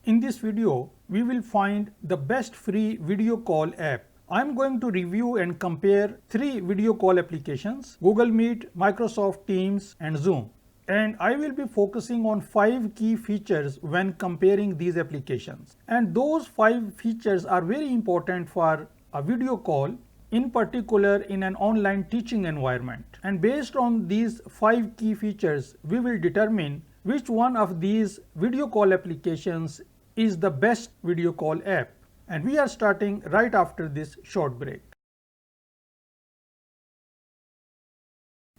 In this video, we will find the best free video call app. I'm going to review and compare 3 video call applications: Google Meet, Microsoft Teams, and Zoom. And I will be focusing on 5 key features when comparing these applications. And those 5 features are very important for a video call, in particular in an online teaching environment. And based on these 5 key features, we will determine which one of these video call applications is the best video call app. And we are starting right after this short break.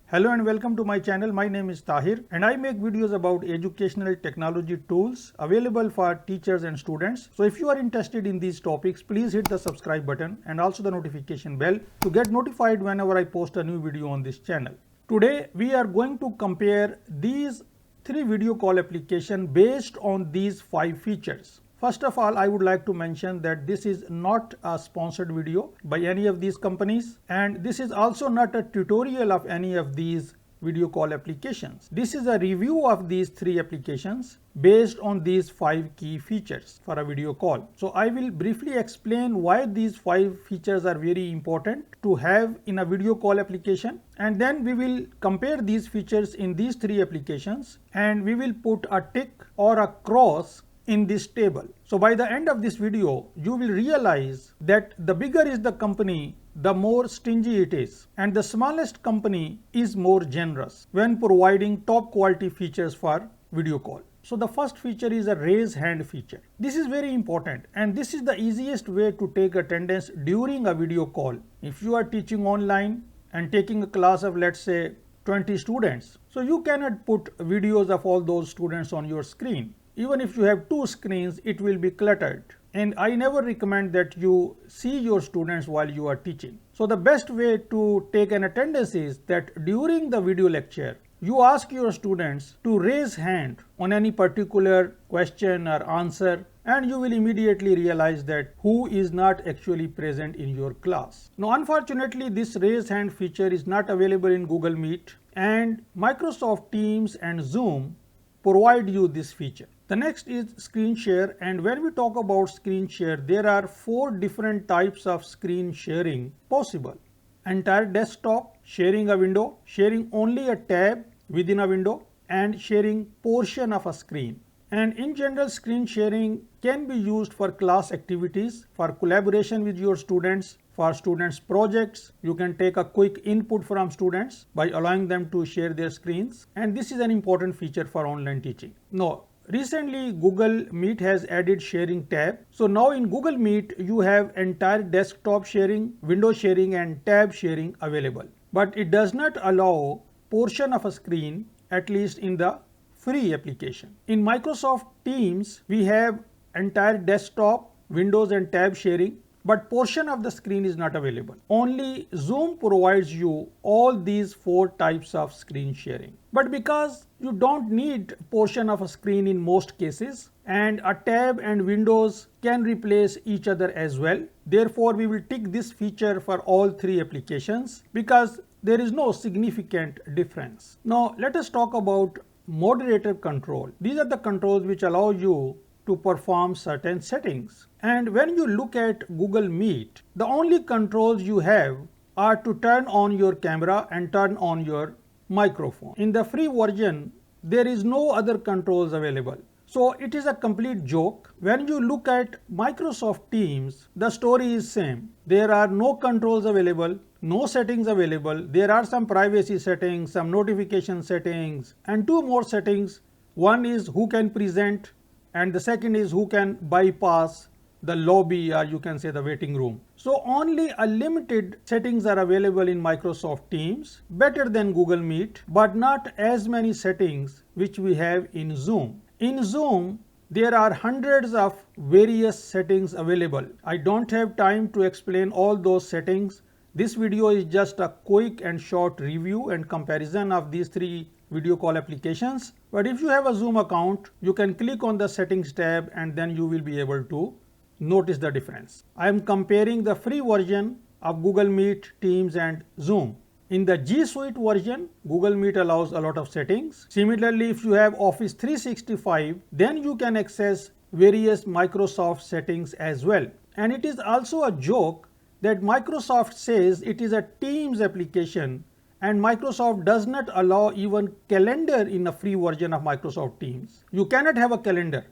Hello and welcome to my channel. My name is Tahir and I make videos about educational technology tools available for teachers and students. So if you are interested in these topics, please hit the subscribe button and also the notification bell to get notified whenever I post a new video on this channel. Today we are going to compare these 3 video call applications based on these 5 features. First of all, I would like to mention that this is not a sponsored video by any of these companies, and this is also not a tutorial of any of these video call applications. This is a review of these 3 applications based on these 5 key features for a video call. So I will briefly explain why these 5 features are very important to have in a video call application, and then we will compare these features in these 3 applications and we will put a tick or a cross in this table. So by the end of this video, you will realize that the bigger is the company, the more stingy it is, and the smallest company is more generous when providing top quality features for video call. So the first feature is a raise hand feature. This is very important and this is the easiest way to take attendance during a video call. If you are teaching online and taking a class of, let's say, 20 students, so you cannot put videos of all those students on your screen. Even if you have 2 screens, it will be cluttered. And I never recommend that you see your students while you are teaching. So the best way to take an attendance is that during the video lecture, you ask your students to raise hand on any particular question or answer, and you will immediately realize that who is not actually present in your class. Now, unfortunately, this raise hand feature is not available in Google Meet, and Microsoft Teams and Zoom provide you this feature. The next is screen share, and when we talk about screen share, there are 4 different types of screen sharing possible. Entire desktop, sharing a window, sharing only a tab within a window, and sharing portion of a screen. And in general, screen sharing can be used for class activities, for collaboration with your students, for students' projects. You can take a quick input from students by allowing them to share their screens. And this is an important feature for online teaching. Now, recently Google Meet has added sharing tab. So now in Google Meet, you have entire desktop sharing, window sharing, and tab sharing available. But it does not allow portion of a screen, at least in the free application. In Microsoft Teams, we have entire desktop, windows, and tab sharing, but portion of the screen is not available. Only Zoom provides you all these 4 types of screen sharing. But because you don't need portion of a screen in most cases, and a tab and windows can replace each other as well, therefore we will tick this feature for all 3 applications because there is no significant difference. Now let us talk about moderator control. These are the controls which allow you to perform certain settings. And when you look at Google Meet, the only controls you have are to turn on your camera and turn on your microphone. In the free version, there is no other controls available. So it is a complete joke. When you look at Microsoft Teams, the story is same. There are no controls available, no settings available. There are some privacy settings, some notification settings, and 2 more settings. One is who can present, and the second is who can bypass the lobby, or you can say the waiting room. So only a limited settings are available in Microsoft Teams, better than Google Meet, but not as many settings which we have in Zoom. In Zoom, there are hundreds of various settings available. I don't have time to explain all those settings. This video is just a quick and short review and comparison of these 3 video call applications. But if you have a Zoom account, you can click on the settings tab and then you will be able to notice the difference. I am comparing the free version of Google Meet, Teams, and Zoom. In the G Suite version, Google Meet allows a lot of settings. Similarly, if you have Office 365, then you can access various Microsoft settings as well. And it is also a joke that Microsoft says it is a Teams application, and Microsoft does not allow even calendar in a free version of Microsoft Teams. You cannot have a calendar.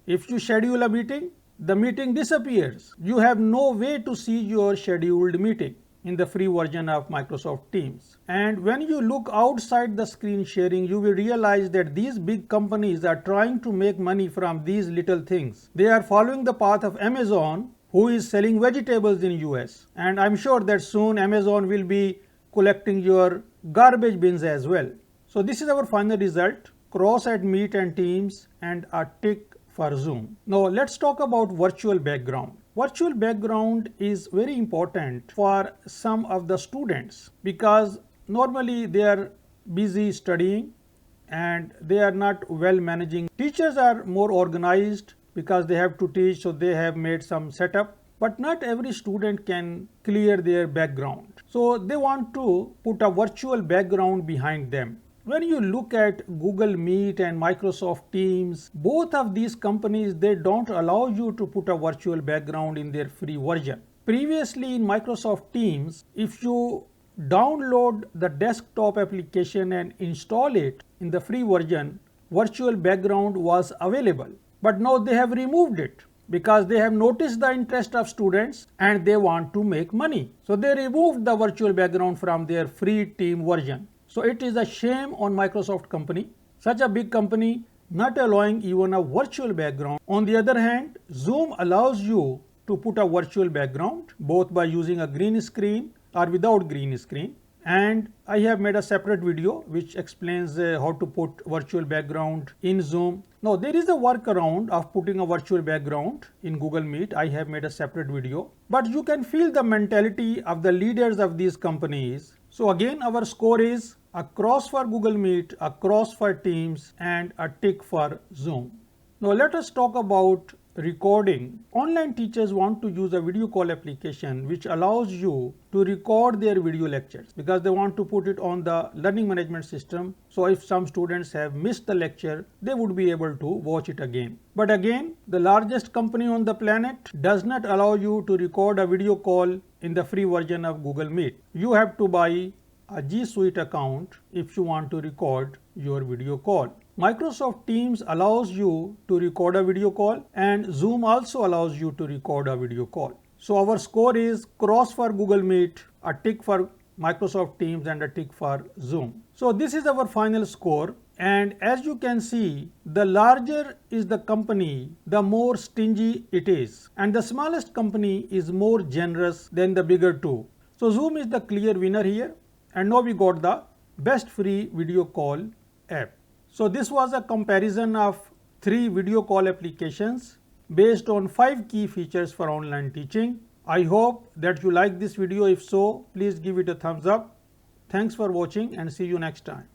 If you schedule a meeting, the meeting disappears. You have no way to see your scheduled meeting in the free version of Microsoft Teams. And when you look outside the screen sharing, you will realize that these big companies are trying to make money from these little things. They are following the path of Amazon, who is selling vegetables in US. And I'm sure that soon Amazon will be collecting your garbage bins as well. So this is our final result, cross at Meet and Teams and a tick for Zoom. Now let's talk about virtual background. Virtual background is very important for some of the students because normally they are busy studying and they are not well managing. Teachers are more organized because they have to teach, so they have made some setup, but not every student can clear their background. So they want to put a virtual background behind them. When you look at Google Meet and Microsoft Teams, both of these companies, they don't allow you to put a virtual background in their free version. Previously in Microsoft Teams, if you download the desktop application and install it in the free version, virtual background was available. But now they have removed it because they have noticed the interest of students and they want to make money. So they removed the virtual background from their free team version. So it is a shame on Microsoft company, such a big company not allowing even a virtual background. On the other hand, Zoom allows you to put a virtual background both by using a green screen or without green screen. And I have made a separate video which explains how to put virtual background in Zoom. Now there is a workaround of putting a virtual background in Google Meet. I have made a separate video, but you can feel the mentality of the leaders of these companies. So again, our score is a cross for Google Meet, a cross for Teams, and a tick for Zoom. Now let us talk about recording. Online teachers want to use a video call application which allows you to record their video lectures because they want to put it on the learning management system. So if some students have missed the lecture, they would be able to watch it again. But again, the largest company on the planet does not allow you to record a video call in the free version of Google Meet. You have to buy a G Suite account if you want to record your video call. Microsoft Teams allows you to record a video call and Zoom also allows you to record a video call. So our score is cross for Google Meet, a tick for Microsoft Teams, and a tick for Zoom. So this is our final score, and as you can see, the larger is the company, the more stingy it is, and the smallest company is more generous than the bigger two. So Zoom is the clear winner here, and now we got the best free video call app. So this was a comparison of 3 video call applications based on 5 key features for online teaching. I hope that you like this video. If so, please give it a thumbs up. Thanks for watching and see you next time.